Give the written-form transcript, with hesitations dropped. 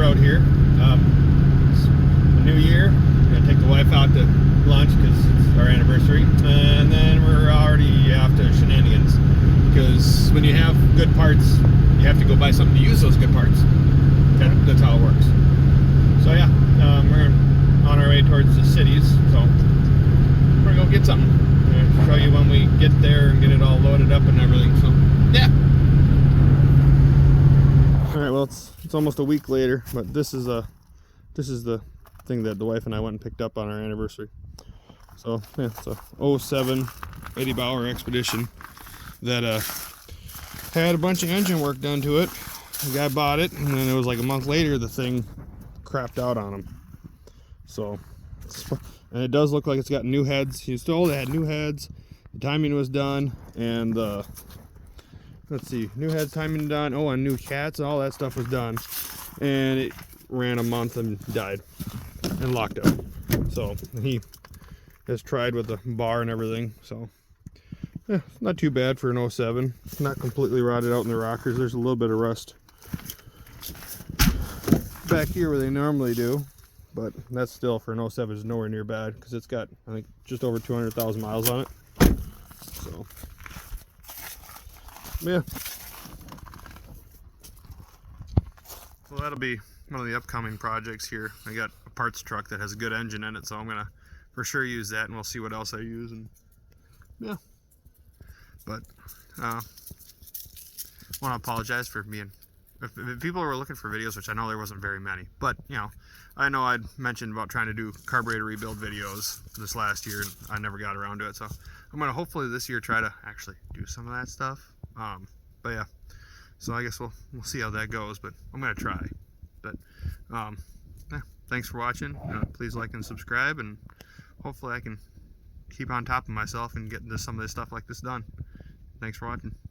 out here. It's a new year. We're gonna take the wife out to lunch because it's our anniversary, and then we're already after shenanigans. Because when you have good parts, you have to go buy something to use those good parts. That's how it works. So yeah, we're on our way towards the cities. So we're gonna go get something. I'm gonna show you when we get there and get it all loaded up and everything. So yeah. All right, well it's almost a week later, but this is the thing that the wife and I went and picked up on our anniversary. So yeah, it's a 07 Eddie Bauer Expedition that had a bunch of engine work done to it. The guy bought it, and then it was like a month later the thing crapped out on him. So, and it does look like it's got new heads. He still had new heads. The timing was done, and let's see, new heads, timing done. Oh, and new cats, all that stuff was done. And it ran a month and died and locked up. So he has tried with the bar and everything. So yeah, not too bad for an 07. Not completely rotted out in the rockers. There's a little bit of rust back here where they normally do, but that's still for an 07 is nowhere near bad because it's got, I think, just over 200,000 miles on it. So yeah, so that'll be one of the upcoming projects here. I got a parts truck that has a good engine in it, so I'm gonna for sure use that, and we'll see what else I use. And yeah, but I want to apologize for being, if people were looking for videos, which I know there wasn't very many, but you know, I know I'd mentioned about trying to do carburetor rebuild videos this last year, and I never got around to it. So I'm gonna hopefully this year try to actually do some of that stuff. But yeah, so I guess we'll see how that goes, but I'm gonna try. But yeah, thanks for watching. Please like and subscribe, and hopefully I can keep on top of myself and get some of this stuff like this done. Thanks for watching.